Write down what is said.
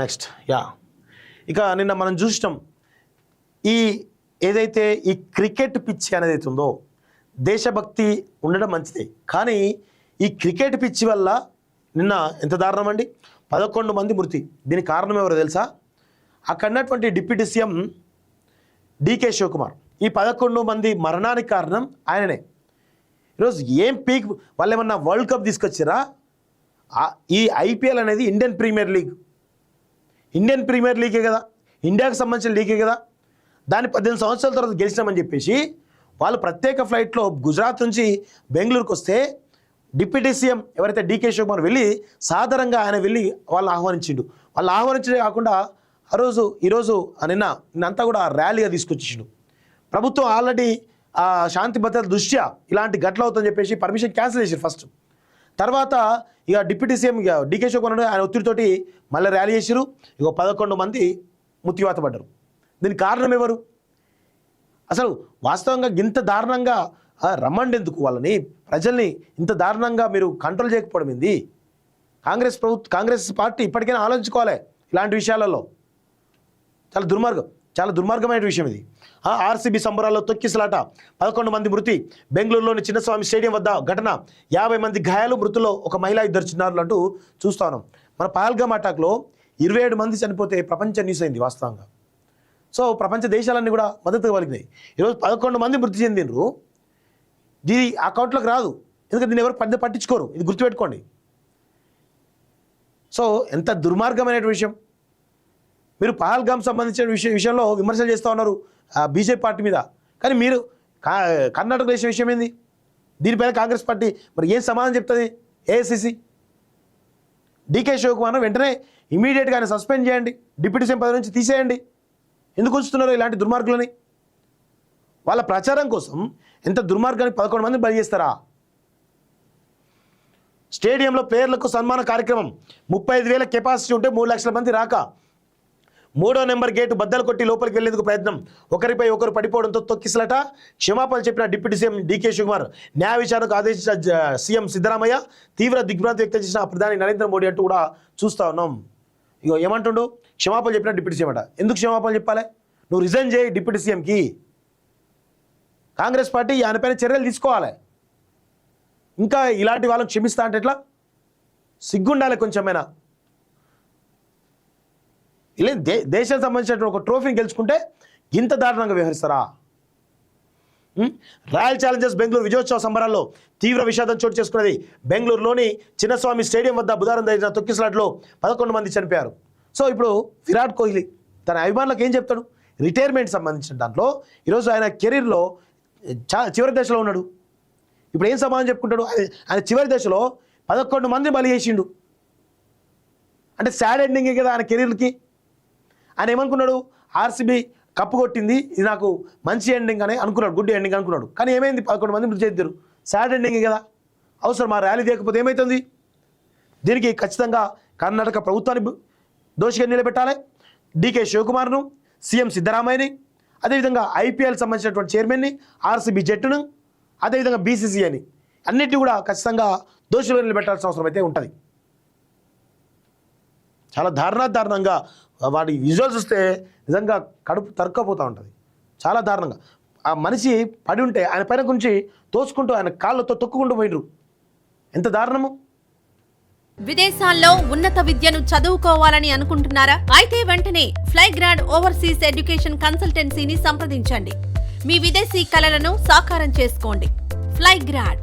Next ఇక నిన్న మనం చూసినాం ఈ ఏదైతే ఈ క్రికెట్ పిచ్ అనేది ఉందో దేశభక్తి ఉండడం మంచిదే, కానీ ఈ క్రికెట్ పిచ్ వల్ల నిన్న ఎంత దారుణం అండి, 11 మంది మృతి. దీనికి కారణం ఎవరో తెలుసా? అక్కడ ఉన్నటువంటి డిప్యూటీ సీఎం డికే శివకుమార్. ఈ 11 మంది మరణానికి కారణం ఆయననే. ఈరోజు ఏం పీక్, వాళ్ళు ఏమన్నా వరల్డ్ కప్ తీసుకొచ్చారా? ఈ ఐపీఎల్ అనేది ఇండియన్ ప్రీమియర్ లీగే కదా, ఇండియాకి సంబంధించిన లీగే కదా. దాన్ని 18 సంవత్సరాల తర్వాత గెలిచినామని చెప్పేసి వాళ్ళు ప్రత్యేక ఫ్లైట్లో గుజరాత్ నుంచి బెంగళూరుకు వస్తే డిప్యూటీ సీఎం ఎవరైతే డికే శివకుమార్ వెళ్ళి సాధారణంగా ఆయన వెళ్ళి వాళ్ళని ఆహ్వానించిండు. వాళ్ళు ఆహ్వానించడే కాకుండా ఈరోజు నిన్నంతా కూడా ర్యాలీగా తీసుకొచ్చిండు. ప్రభుత్వం ఆల్రెడీ శాంతి భద్రత దృష్ట్యా ఇలాంటి ఘటనలు అవుతుందని చెప్పేసి పర్మిషన్ క్యాన్సిల్ చేశారు ఫస్ట్. తర్వాత ఇక డిప్యూటీ సీఎం డికే శివకుమార్ ఆయన ఒత్తిడితోటి మళ్ళీ ర్యాలీ చేశారు. 11 మంది మృత్యువాత పడ్డారు. దీనికి కారణం ఎవరు? అసలు వాస్తవంగా ఇంత దారుణంగా రమ్మండి ఎందుకు వాళ్ళని, ప్రజల్ని ఇంత దారుణంగా మీరు కంట్రోల్ చేయకపోవడం ఏంది? కాంగ్రెస్ పార్టీ ఇప్పటికైనా ఆలోచించుకోవాలి ఇలాంటి విషయాలలో. చాలా దుర్మార్గమైన విషయం ఇది. ఆర్సీబీ సంబరాల్లో తొక్కిసలాట, 11 మంది మృతి. బెంగళూరులోని చిన్నస్వామి స్టేడియం వద్ద ఘటన, 50 మంది గాయాలు, మృతుల్లో ఒక మహిళ, 2 చిన్నారులు అంటూ చూస్తా ఉన్నాం. మన పహల్గామ్ అటాక్లో 27 మంది చనిపోతే ప్రపంచ న్యూస్ అయింది వాస్తవంగా. సో ప్రపంచ దేశాలన్నీ కూడా మద్దతు కలిగినాయి. ఈరోజు 11 మంది మృతి చెందినరు. దీని అకౌంట్లోకి రాదు, ఎందుకంటే దీన్ని ఎవరు పట్టించుకోరు. ఇది గుర్తుపెట్టుకోండి. సో ఎంత దుర్మార్గమైన విషయం. మీరు పహల్గామ్ సంబంధించిన విషయంలో విమర్శలు చేస్తూ ఉన్నారు బీజేపీ పార్టీ మీద, కానీ మీరు కర్ణాటక దేశ విషయం ఏంది? దీనిపైన కాంగ్రెస్ పార్టీ మరి ఏం సమాధానం చెప్తుంది? ఏఐసిసి డికే శివకుమార్ వెంటనే ఇమీడియట్గా ఆయన సస్పెండ్ చేయండి, డిప్యూటీ సీఎం పదవి నుంచి తీసేయండి. ఎందుకు ఉంచుతున్నారు ఇలాంటి దుర్మార్గులని? వాళ్ళ ప్రచారం కోసం ఎంత దుర్మార్గానికి 11 మంది బలి చేస్తారా? స్టేడియంలో ప్లేయర్లకు సన్మాన కార్యక్రమం, 35,000 కెపాసిటీ ఉంటే 3 లక్షల మంది రాక 3వ నెంబర్ గేటు బద్దలు కొట్టి లోపలికి వెళ్లేందుకు ప్రయత్నం, ఒకరిపై ఒకరు పడిపోవడంతో తొక్కిసలట. క్షమాపణ చెప్పిన డిప్యూటీ సీఎం డికే శివకుమార్, న్యాయ విచారణకు ఆదేశించిన సీఎం సిద్ధరామయ్య, తీవ్ర దిగ్భ్రాంతి వ్యక్తం చేసిన ప్రధాని నరేంద్ర మోడీ అంటూ కూడా చూస్తూ ఉన్నాం. ఏమంటుండు? క్షమాపణ చెప్పిన డిప్యూటీ సీఎం అట. ఎందుకు క్షమాపణ చెప్పాలి? నువ్వు రిజైన్ చేయి డిప్యూటీ సీఎంకి. కాంగ్రెస్ పార్టీ ఆయనపైన చర్యలు తీసుకోవాలి. ఇంకా ఇలాంటి వాళ్ళని క్షమిస్తా అంటే ఎట్లా? సిగ్గుండాలి కొంచెమైనా. ఇలా దేశానికి సంబంధించిన ఒక ట్రోఫీని గెలుచుకుంటే ఇంత దారుణంగా వ్యవహరిస్తారా? రాయల్ ఛాలెంజర్స్ బెంగళూరు విజయోత్సవ సంబరాల్లో తీవ్ర విషాదం చోటు చేసుకున్నది. బెంగళూరులోని చిన్నస్వామి స్టేడియం వద్ద బుధవారం జరిగిన తొక్కిసలాట్లో 11 మంది చనిపోయారు. సో ఇప్పుడు విరాట్ కోహ్లీ తన అభిమానులకు ఏం చెప్తాడు? రిటైర్మెంట్ సంబంధించిన దాంట్లో ఈరోజు ఆయన కెరీర్లో చివరి దశలో ఉన్నాడు. ఇప్పుడు ఏం సమాధానం చెప్పుకుంటాడు? ఆయన చివరి దశలో 11 మంది బలి చేసిండు అంటే సాడ్ ఎండింగే కదా ఆయన కెరీర్కి. ఆయన ఏమనుకున్నాడు? ఆర్సీబీ కప్పు కొట్టింది, ఇది నాకు మంచి ఎండింగ్ అని అనుకున్నాడు, గుడ్ ఎండింగ్ అనుకున్నాడు. కానీ ఏమైంది? 11 మంది మృతి చెందారు. సాడ్ ఎండింగే కదా. అవసరం మా ర్యాలీ తీయకపోతే ఏమవుతుంది? దీనికి ఖచ్చితంగా కర్ణాటక ప్రభుత్వాన్ని దోషిగా నిలబెట్టాలి. డికే శివకుమార్ను, సీఎం సిద్ధరామయ్యని, అదేవిధంగా ఐపీఎల్ సంబంధించినటువంటి చైర్మన్ని, ఆర్సీబీ జట్టును, అదేవిధంగా బీసీసీఐని అన్నిటిని కూడా ఖచ్చితంగా దోషులుగా నిలబెట్టాల్సిన అవసరం అయితే ఉంటుంది. చాలా దారుణంగా వాటి విజువల్స్ వస్తే నిజంగా కడుపు తరుక్కపోతూ ఉంటుంది. చాలా దారుణంగా ఆ మనిషి పడి ఉంటే ఆయన పైన గురించి తోసుకుంటూ ఆయన కాళ్ళతో తొక్కుకుంటూ పోయినరు. ఎంత దారుణము! విదేశాల్లో ఉన్నత విద్యను చదువుకోవాలని అనుకుంటున్నారా? అయితే వెంటనే ఫ్లైగ్రాడ్ ఓవర్సీస్ ఎడ్యుకేషన్ కన్సల్టెన్సీని సంప్రదించండి. మీ విదేశీ కలలను సాకారం చేసుకోండి. ఫ్లైగ్రాడ్